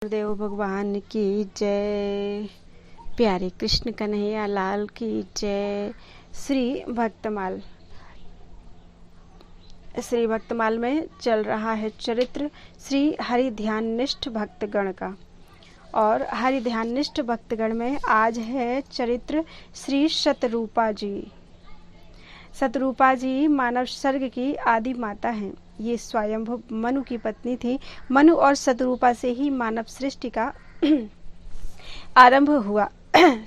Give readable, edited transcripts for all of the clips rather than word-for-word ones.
गुरुदेव भगवान की जय। प्यारे कृष्ण कन्हैया लाल की जय। श्री भक्तमाल में चल रहा है चरित्र श्री हरि ध्याननिष्ठ भक्तगण का, और हरि ध्याननिष्ठ भक्तगण में आज है चरित्र श्री शतरूपा जी। शतरूपा जी मानव सर्ग की आदि माता हैं। ये स्वयंभू मनु की पत्नी थी। मनु और शतरूपा से ही मानव सृष्टि का आरंभ हुआ।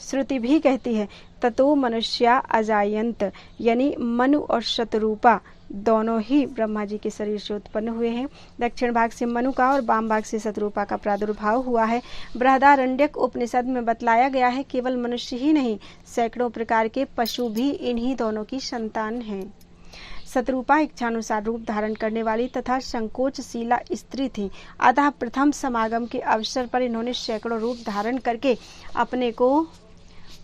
श्रुति भी कहती है ततो मनुष्या अजायंत, यानी मनु और शतरूपा दोनों ही ब्रह्मा जी के शरीर से उत्पन्न हुए हैं। दक्षिण भाग से मनु का और वाम भाग से शतरूपा का प्रादुर्भाव हुआ है। बृहदारण्यक उपनिषद में बतलाया गया है केवल मनुष्य ही नहीं, सैकड़ों प्रकार के पशु भी इन्हीं दोनों की संतान हैं। शतरूपा इच्छानुसार रूप धारण करने वाली तथा संकोचशीला स्त्री थी, अतः प्रथम समागम के अवसर पर इन्होंने सैकड़ों रूप धारण करके अपने को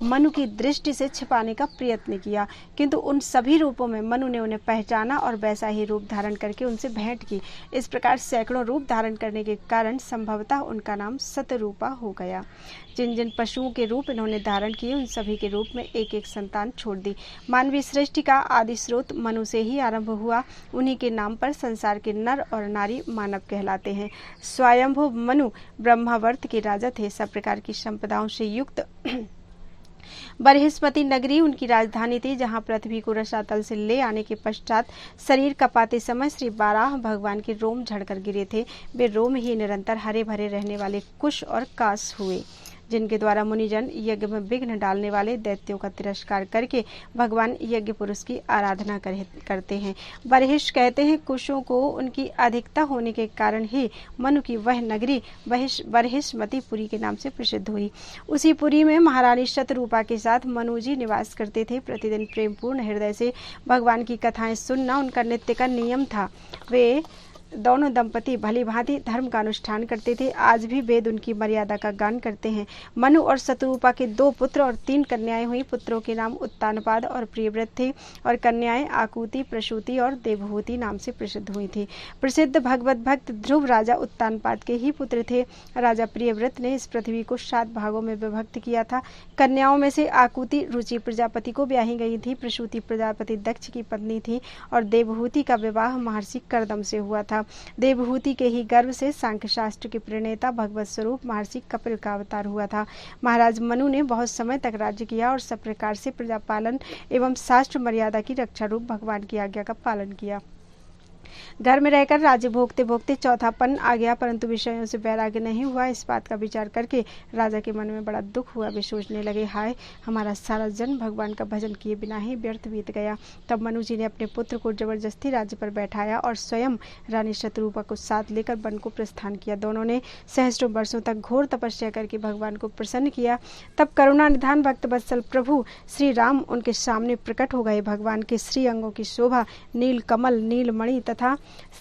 मनु की दृष्टि से छिपाने का प्रयत्न किया, किंतु उन सभी रूपों में मनु ने उन्हें पहचाना और वैसा ही रूप धारण करके उनसे भेंट की। इस प्रकार सैकड़ों रूप धारण करने के कारण संभवतः उनका नाम शतरूपा हो गया। जिन जिन पशुओं के रूप इन्होंने धारण किए उन सभी के रूप में एक एक संतान छोड़ दी। मानवीय सृष्टि का आदि स्रोत मनु से ही आरंभ हुआ। उन्हीं के नाम पर संसार के नर और नारी मानव कहलाते हैं। स्वयंभू मनु ब्रह्मावर्त के राजा थे। सब प्रकार की संपदाओं से युक्त बृहस्पति नगरी उनकी राजधानी थी, जहां पृथ्वी को रसातल से ले आने के पश्चात शरीर कपाते समय श्री बाराह भगवान के रोम झड़कर गिरे थे। वे रोम ही निरंतर हरे भरे रहने वाले कुश और कास हुए, जिनके द्वारा मुनिजन यज्ञ में विघ्न डालने वाले दैत्यों का तिरस्कार करके भगवान यज्ञ पुरुष की आराधना करते हैं। बर्हिष कहते हैं कुशों को उनकी अधिकता होने के कारण ही मनु की वह नगरी बर्हिष्मती पुरी के नाम से प्रसिद्ध हुई। उसी पुरी में महारानी शतरूपा के साथ मनु जी निवास करते थे। प्रतिदिन प्रेमपूर्ण हृदय से भगवान की कथाएं सुनना उनका नित्य का नियम था। वे दोनों दंपति भली भांति धर्म का अनुष्ठान करते थे। आज भी वेद उनकी मर्यादा का गान करते हैं। मनु और शतरूपा के 2 पुत्र और 3 कन्याएं हुई। पुत्रों के नाम उत्तानपाद और प्रियव्रत थे और कन्याएं आकुति, प्रसूति और देवहूति नाम से प्रसिद्ध हुई थी। प्रसिद्ध भगवत भक्त ध्रुव राजा उत्तानपाद के ही पुत्र थे। राजा प्रियव्रत ने इस पृथ्वी को 7 भागों में विभक्त किया था। कन्याओं में से आकुति रुचि प्रजापति को ब्याही गई थी। प्रसूति प्रजापति दक्ष की पत्नी थी और देवहूति का विवाह महर्षि कर्दम से हुआ था। देवहूति के ही गर्भ से सांख्य शास्त्र के प्रणेता भगवत स्वरूप महर्षि कपिल का अवतार हुआ था। महाराज मनु ने बहुत समय तक राज्य किया और सब प्रकार से प्रजा पालन एवं शास्त्र मर्यादा की रक्षा रूप भगवान की आज्ञा का पालन किया। घर में रहकर राज्य भोगते भोगते चौथापन आ गया, परंतु विषयों से वैराग्य नहीं हुआ। इस बात का विचार करके राजा के मन में बड़ा दुख हुआ। वे सोचने लगे, हाय हमारा सारा जन्म भगवान का भजन किए बिना ही व्यर्थ बीत गया। तब मनु जी ने अपने पुत्र को जबरदस्ती राज्य पर बैठाया और स्वयं रानी शतरूपा को साथ लेकर वन को प्रस्थान किया। दोनों ने सहस्त्रों वर्षों तक घोर तपस्या करके भगवान को प्रसन्न किया। तब करुणा निधान भक्त वत्सल प्रभु श्री राम उनके सामने प्रकट हो गए। भगवान के श्री अंगों की शोभा नील कमल, नील मणि तथा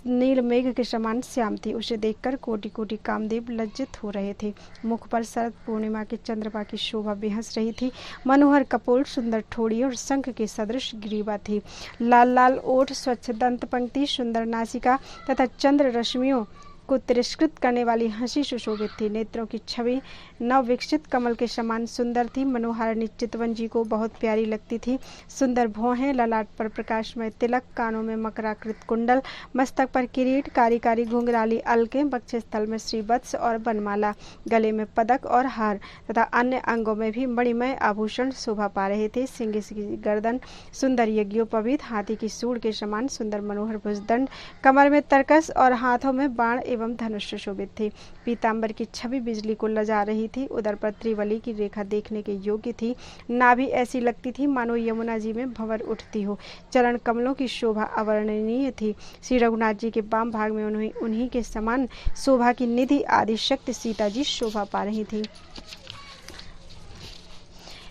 नील मेघ के समान श्याम थी। उसे देखकर कोटि कोटि कामदेव लज्जित हो रहे थे। मुख पर शरद पूर्णिमा के चंद्रमा की शोभा बेहस रही थी। मनोहर कपोल, सुंदर ठोड़ी और शंख के सदृश ग्रीवा थी। लाल लाल ओठ, स्वच्छ दंत पंक्ति, सुंदर नासिका तथा चंद्र रश्मियों को तिरस्कृत करने वाली हंसी सुशोभित थी। नेत्रों की छवि नव विकसित कमल के समान सुंदर थी। मनोहारिणी चितवन जी को बहुत प्यारी लगती थी। सुंदर भौहें, ललाट पर प्रकाशमय तिलक, कानों में मकराकृत कुंडल, मस्तक पर किरीट, कारी कारी घुंघराली अलके, वक्षस्थल में श्रीवत्स और बनमाला, गले में पदक और हार तथा अन्य अंगों में भी मणिमय आभूषण शोभा पा रहे थे। सिंह की गर्दन सुंदर यज्ञोपवीत, हाथी की सूंड के समान सुंदर मनोहर भुजदंड, कमर में तरकस और हाथों में बाण एवं धनुष शोभित थी। पीतांबर की छवि बिजली को लजा रही थी। उदर पर त्रिवली की रेखा देखने के योग्य थी। नाभि ऐसी लगती थी मानो यमुना जी में भंवर उठती हो। चरण कमलों की शोभा अवर्णनीय थी। श्री रघुनाथ जी के वाम भाग में उन्हीं के समान शोभा की निधि आदि शक्ति सीता जी शोभा पा रही थी।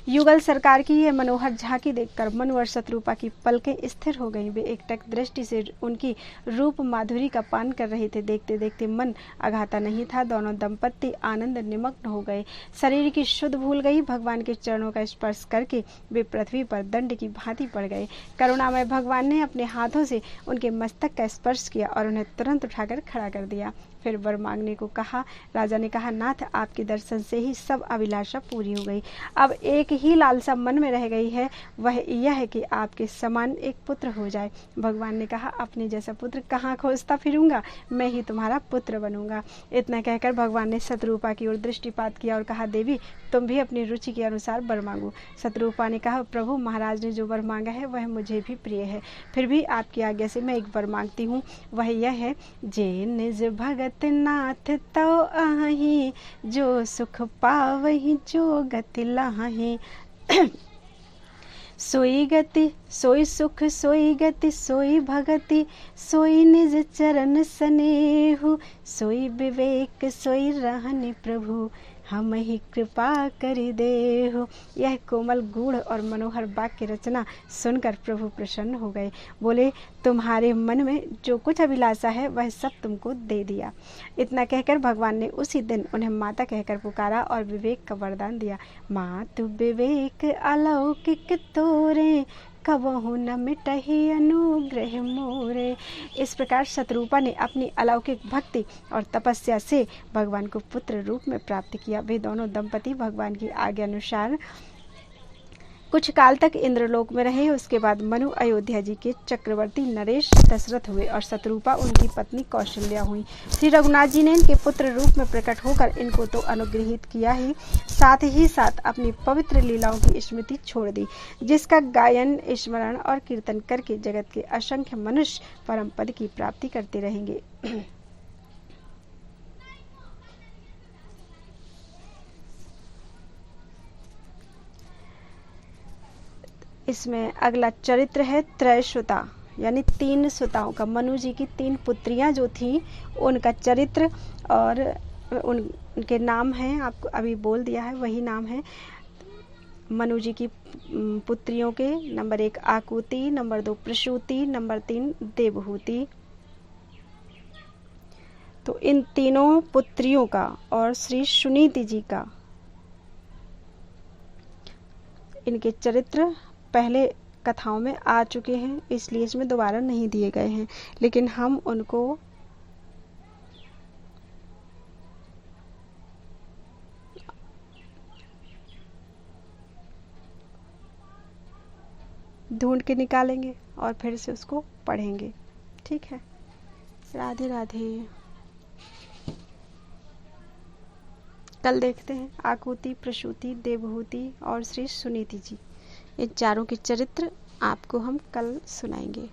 युगल सरकार की यह मनोहर झांकी देखकर मनु और शतरूपा की पलकें स्थिर हो गईं। वे एकटक दृष्टि से उनकी रूप माधुरी का पान कर रहे थे। देखते देखते मन अघाता नहीं था। दोनों दंपत्ति आनंद निमग्न हो गए। शरीर की शुद्ध भूल गई। भगवान के चरणों का स्पर्श करके वे पृथ्वी पर दंड की भांति पड़ गए। करुणामय भगवान ने अपने हाथों से उनके मस्तक का स्पर्श किया और उन्हें तुरंत उठाकर खड़ा कर दिया। फिर वर मांगने को कहा। राजा ने कहा, नाथ आपके दर्शन से ही सब अभिलाषा पूरी हो गई। अब एक ही लालसा मन में रह गई है, वह यह है कि आपके समान एक पुत्र हो जाए। भगवान ने कहा, अपने जैसा पुत्र कहाँ खोजता फिरूंगा, मैं ही तुम्हारा पुत्र बनूंगा। इतना कहकर भगवान ने शतरूपा की ओर दृष्टिपात किया और कहा, देवी तुम भी अपनी रुचि के अनुसार वर मांगो। शतरूपा ने कहा, प्रभु महाराज ने जो वर मांगा है वह मुझे भी प्रिय है, फिर भी आपकी आज्ञा से मैं एक वर मांगती हूँ। वह यह है, जे निज भगत नाथ तो आही, जो सुख पावही जो गति लाही। सोई गति सोई सुख सोई गति सोई भगति, सोई निज चरण स्नेहु, सोई विवेक सोई रहनि प्रभु, हम ही कृपा करि देहु। यह कोमल गूढ़ और मनोहर वाक्य रचना सुनकर प्रभु प्रसन्न हो गए। बोले, तुम्हारे मन में जो कुछ अभिलाषा है वह सब तुमको दे दिया। इतना कहकर भगवान ने उसी दिन उन्हें माता कहकर पुकारा और विवेक का वरदान दिया। मातु विवेक अलौकिक तोरे, कबहु न मिटहि अनुग्रह मोरे। इस प्रकार शतरूपा ने अपनी अलौकिक भक्ति और तपस्या से भगवान को पुत्र रूप में प्राप्त किया। वे दोनों दंपति भगवान की आज्ञा अनुसार कुछ काल तक इंद्रलोक में रहे। उसके बाद मनु अयोध्या जी के चक्रवर्ती नरेश दशरथ हुए और शतरूपा उनकी पत्नी कौशल्या हुई। श्री रघुनाथ जी ने इनके पुत्र रूप में प्रकट होकर इनको तो अनुग्रहित किया ही, साथ ही साथ अपनी पवित्र लीलाओं की स्मृति छोड़ दी, जिसका गायन स्मरण और कीर्तन करके जगत के असंख्य मनुष्य परम पद की प्राप्ति करते रहेंगे। इसमें अगला चरित्र है त्रयसुता, यानी 3 सुताओं का। मनु जी की 3 पुत्रियां जो थीं उनका चरित्र और उनके नाम हैं, आपको अभी बोल दिया है, वही नाम है। मनु जी की पुत्रियों के नंबर 1 आकुति, नंबर 2 प्रसूति, नंबर 3 देवहूति। तो इन तीनों पुत्रियों का और श्री सुनीति जी का इनके चरित्र पहले कथाओं में आ चुके हैं, इसलिए इसमें दोबारा नहीं दिए गए हैं, लेकिन हम उनको ढूंढ के निकालेंगे और फिर से उसको पढ़ेंगे। ठीक है, राधे राधे। कल देखते हैं आकुति, प्रसूति, देवहूति और श्री सुनीति जी, इन चारों के चरित्र आपको हम कल सुनाएंगे।